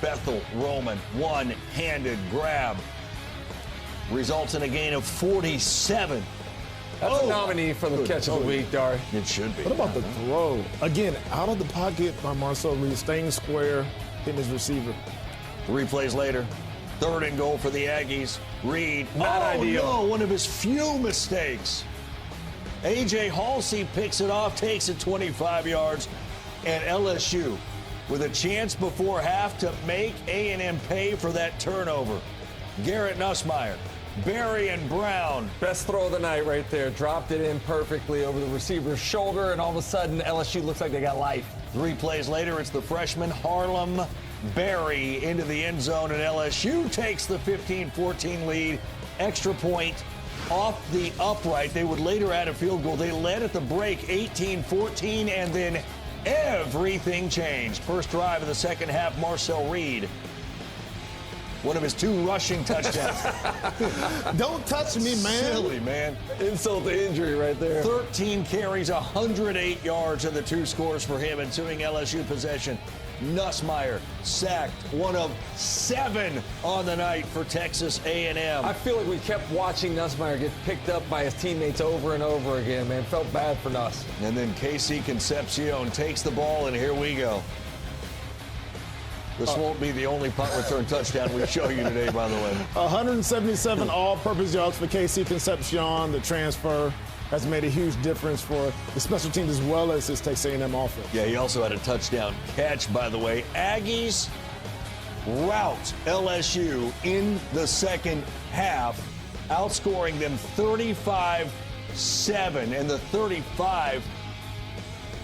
Bethel Roman, one-handed grab. Results in a gain of 47. That's a nominee for the catch of the week, Dari. It should be. What about the throw? Again, out of the pocket by Marcel Reed, staying square, hitting his receiver. 3 plays later, 3rd and goal for the Aggies. Reed, not ideal. No, one of his few mistakes. A.J. Halsey picks it off, takes it 25 yards, and LSU with a chance before half to make A&M pay for that turnover. Garrett Nussmeier, Berry, and Brown. Best throw of the night right there. Dropped it in perfectly over the receiver's shoulder, and all of a sudden, LSU looks like they got life. 3 plays later, it's the freshman Harlem Berry into the end zone, and LSU takes the 15-14 lead. Extra point off the upright. They would later add a field goal. They led at the break 18-14, and then everything changed. First drive of the second half, Marcel Reed. One of his 2 rushing touchdowns. Don't touch me, man. Silly, man. Insult to injury right there. 13 carries, 108 yards, and the 2 scores for him, ensuing LSU possession. Nussmeier sacked, one of 7 on the night for Texas A&M. I feel like we kept watching Nussmeier get picked up by his teammates over and over again, man. Felt bad for Nuss. And then Casey Concepcion takes the ball, and here we go. This won't be the only punt return touchdown we show you today, by the way. 177 all-purpose yards for KC Concepcion. The transfer has made a huge difference for the special teams as well as his Texas A&M offense. Yeah, he also had a touchdown catch, by the way. Aggies rout LSU in the second half, outscoring them 35-7, and the 35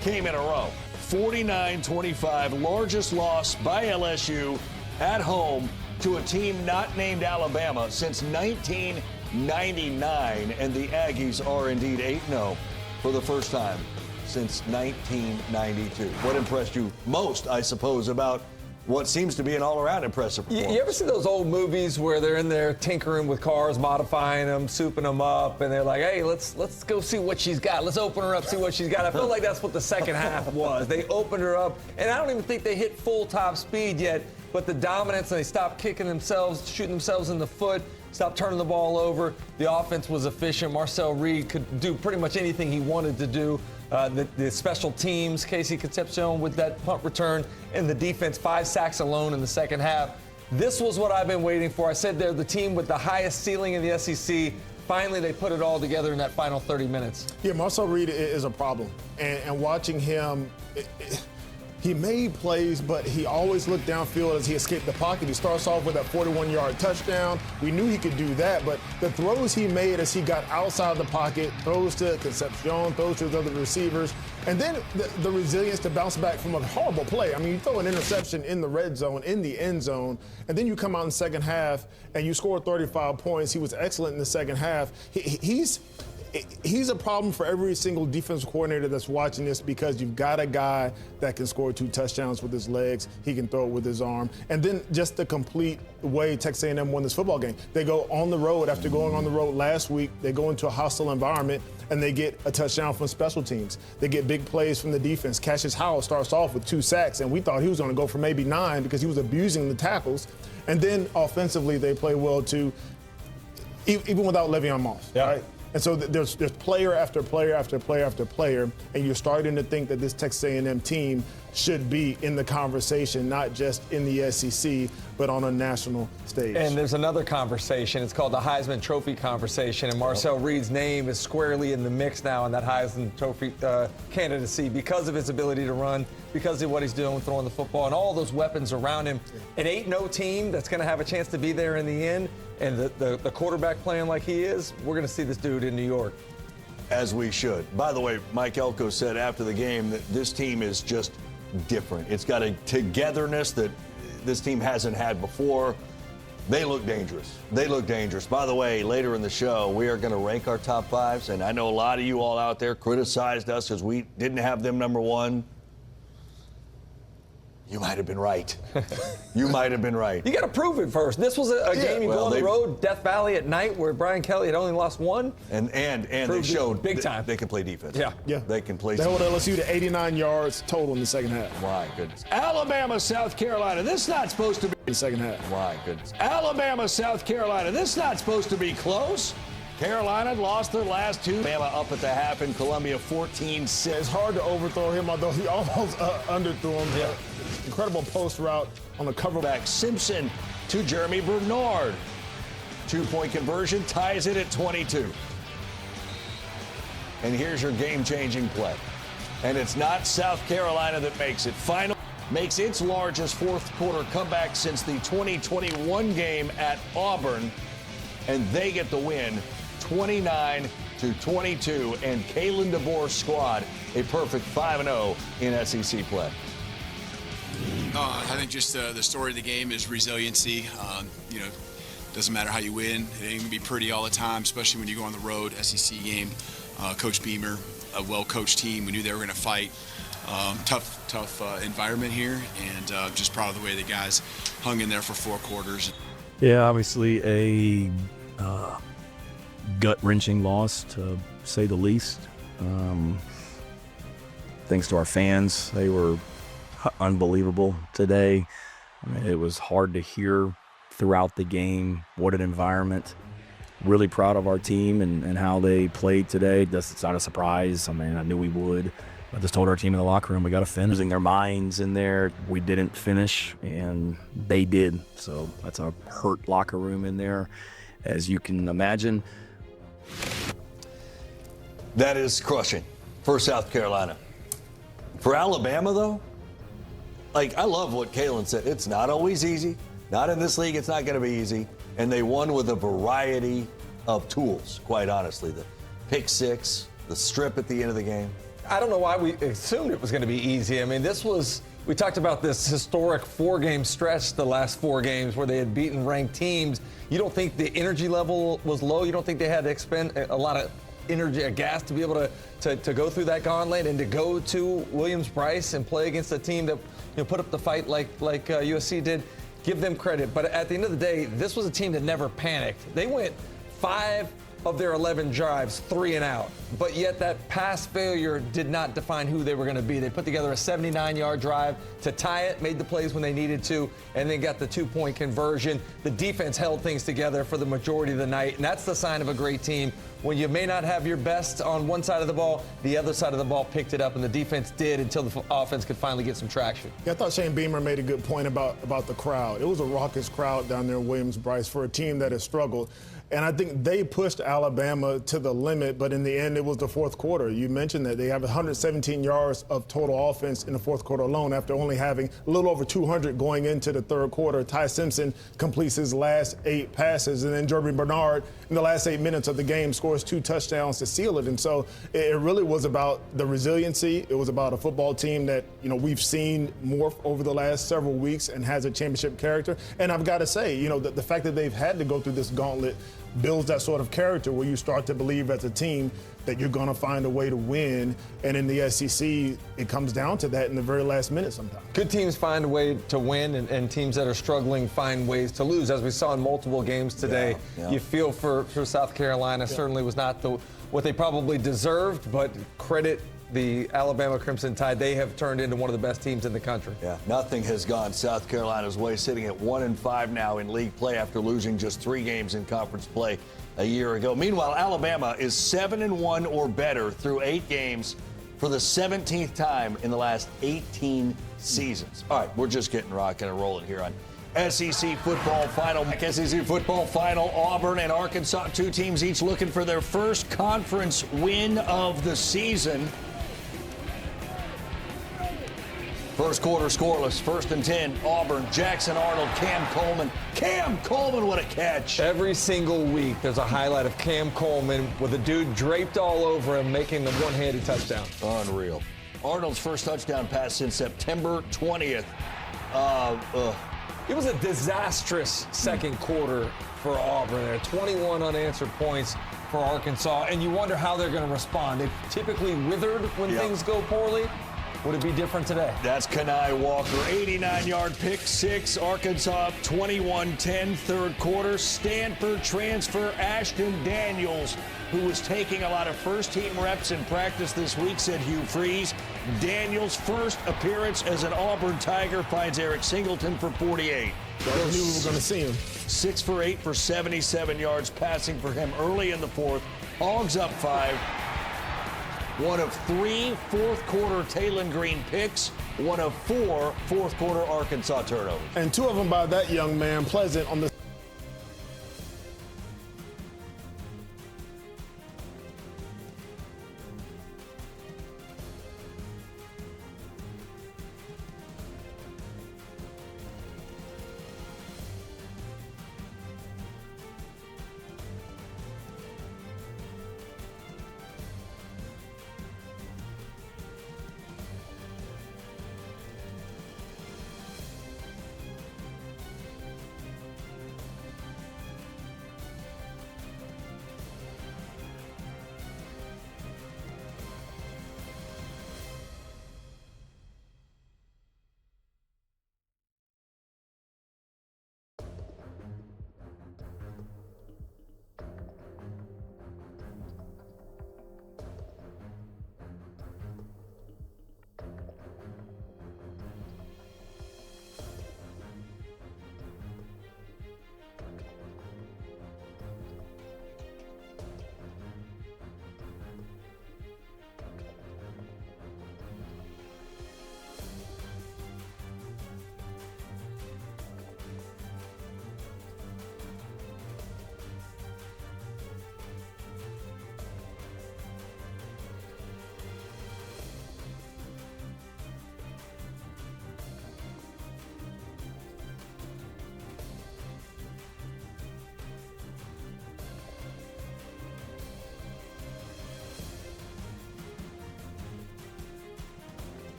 came in a row. 49-25, largest loss by LSU at home to a team not named Alabama since 1999, and the Aggies are indeed 8-0 for the first time since 1992. What impressed you most, I suppose, about what seems to be an all-around impressive performance? You ever see those old movies where they're in there tinkering with cars, modifying them, souping them up, and they're like, hey, let's go see what she's got. Let's open her up, see what she's got. I feel like that's what the second half was. They opened her up, and I don't even think they hit full top speed yet, but the dominance, and they stopped kicking themselves, shooting themselves in the foot, stopped turning the ball over. The offense was efficient. Marcel Reed could do pretty much anything he wanted to do. The special teams, Casey Concepcion with that punt return, and the defense, 5 sacks alone in the second half. This was what I've been waiting for. I said they're the team with the highest ceiling in the SEC. Finally, they put it all together in that final 30 minutes. Yeah, Marcel Reed is a problem. And watching him, he made plays, but he always looked downfield as he escaped the pocket. He starts off with that 41-yard touchdown. We knew he could do that, but the throws he made as he got outside the pocket, throws to Concepcion, throws to his other receivers, and then the resilience to bounce back from a horrible play. I mean, you throw an interception in the red zone, in the end zone, and then you come out in the second half and you score 35 points. He was excellent in the second half. He's a problem for every single defensive coordinator that's watching this, because you've got a guy that can score 2 touchdowns with his legs. He can throw it with his arm. And then just the complete way Texas A&M won this football game. They go on the road after going on the road last week. They go into a hostile environment, and they get a touchdown from special teams. They get big plays from the defense. Cassius Howell starts off with 2 sacks, and we thought he was going to go for maybe 9 because he was abusing the tackles. And then offensively, they play well too, even without Le'Veon Moss, right? And so there's player after player after player after player, and you're starting to think that this Texas A&M team should be in the conversation, not just in the SEC, but on a national stage. And there's another conversation. It's called the Heisman Trophy conversation, and Marcel Reed's name is squarely in the mix now in that Heisman Trophy candidacy because of his ability to run, because of what he's doing with throwing the football, and all those weapons around him. An 8-0 team that's going to have a chance to be there in the end, and the quarterback playing like he is, we're going to see this dude in New York. As we should. By the way, Mike Elko said after the game that this team is just different. It's got a togetherness that this team hasn't had before. They look dangerous. They look dangerous. By the way, later in the show, we are going to rank our top 5s, and I know a lot of you all out there criticized us because we didn't have them number 1. You might have been right. You might have been right. You got to prove it first. This was a game you go on the road, Death Valley at night, where Brian Kelly had only lost one. And they showed big time. They can play defense. Yeah. They can play. They held LSU to 89 yards total in the second half. My goodness. Alabama, South Carolina. This is not supposed to be. In the second half. My goodness. Alabama, South Carolina. This is not supposed to be close. Carolina lost their last two. Alabama up at the half in Columbia, 14-6. It's hard to overthrow him, although he almost underthrew him. Yeah. Incredible post route on the cover. Back Simpson to Jeremy Bernard. 2-point conversion ties it at 22. And here's your game-changing play. And it's not South Carolina that makes it. Final makes its largest fourth-quarter comeback since the 2021 game at Auburn. And they get the win, 29-22. And Kalen DeBoer's squad, a perfect 5-0 in SEC play. I think just the story of the game is resiliency. Doesn't matter how you win. It ain't gonna be pretty all the time, especially when you go on the road. SEC game. Coach Beamer, a well-coached team. We knew they were gonna fight. Tough environment here, and just proud of the way the guys hung in there for 4 quarters. Yeah, obviously a gut-wrenching loss, to say the least. Thanks to our fans, they were unbelievable today. I mean, it was hard to hear throughout the game. What an environment. Really proud of our team and how they played today. It's not a surprise. I mean, I knew we would. I just told our team in the locker room, we got to finish. Losing their minds in there. We didn't finish, and they did. So that's a hurt locker room in there, as you can imagine. That is crushing for South Carolina. For Alabama, though, I love what Kalen said. It's not always easy. Not in this league, it's not going to be easy. And they won with a variety of tools, quite honestly. The pick six, the strip at the end of the game. I don't know why we assumed it was going to be easy. I mean, we talked about this historic 4-game stretch the last 4 games where they had beaten ranked teams. You don't think the energy level was low? You don't think they had to expend a lot of energy, gas to be able to go through that gauntlet and to go to Williams-Brice and play against a team that put up the fight like USC did? Give them credit. But at the end of the day, this was a team that never panicked. They went 5 of their 11 drives 3 and out. But yet that pass failure did not define who they were going to be. They put together a 79-yard drive to tie it, made the plays when they needed to, and then got the 2-point conversion. The defense held things together for the majority of the night, and that's the sign of a great team. When you may not have your best on one side of the ball, the other side of the ball picked it up, and the defense did until the offense could finally get some traction. Yeah, I thought Shane Beamer made a good point about the crowd. It was a raucous crowd down there in Williams-Brice for a team that has struggled. And I think they pushed Alabama to the limit, but in the end, it was the fourth quarter. You mentioned that they have 117 yards of total offense in the fourth quarter alone after only having a little over 200 going into the third quarter. Ty Simpson completes his last 8 passes, and then Jeremy Bernard, in the last 8 minutes of the game, scores 2 touchdowns to seal it. And so it really was about the resiliency. It was about a football team that, we've seen morph over the last several weeks and has a championship character. And I've got to say, the fact that they've had to go through this gauntlet builds that sort of character where you start to believe as a team that you're going to find a way to win. And in the SEC, it comes down to that in the very last minute sometimes. Good teams find a way to win, and teams that are struggling find ways to lose. As we saw in multiple games today, You feel for South Carolina. Certainly was not what they probably deserved, but credit the Alabama Crimson Tide. They have turned into one of the best teams in the country. Yeah, nothing has gone South Carolina's way, sitting at 1-5 now in league play after losing just 3 games in conference play a year ago. Meanwhile, Alabama is 7-1 or better through 8 games for the 17th time in the last 18 seasons. All right, we're just getting rocking and rolling here on SEC football final. SEC football final, Auburn and Arkansas, 2 teams each looking for their first conference win of the season. First quarter scoreless, 1st and 10, Auburn, Jackson Arnold, Cam Coleman. Cam Coleman, what a catch. Every single week there's a highlight of Cam Coleman with a dude draped all over him making the one-handed touchdown. Unreal. Arnold's first touchdown pass since September 20th. It was a disastrous second quarter for Auburn. There are 21 unanswered points for Arkansas, and you wonder how they're going to respond. They've typically withered when things go poorly. Would it be different today? That's Kenai Walker. 89-yard pick six. Arkansas up 21-10 third quarter. Stanford transfer Ashton Daniels, who was taking a lot of first-team reps in practice this week, said Hugh Freeze. Daniels' first appearance as an Auburn Tiger finds Eric Singleton for 48. I knew we were going to see him. 6 for 8 for 77 yards passing for him early in the fourth. Hogs up 5. One of 3 fourth-quarter Taylon Green picks. One of 4 fourth-quarter Arkansas turnovers. And 2 of them by that young man, Pleasant, on the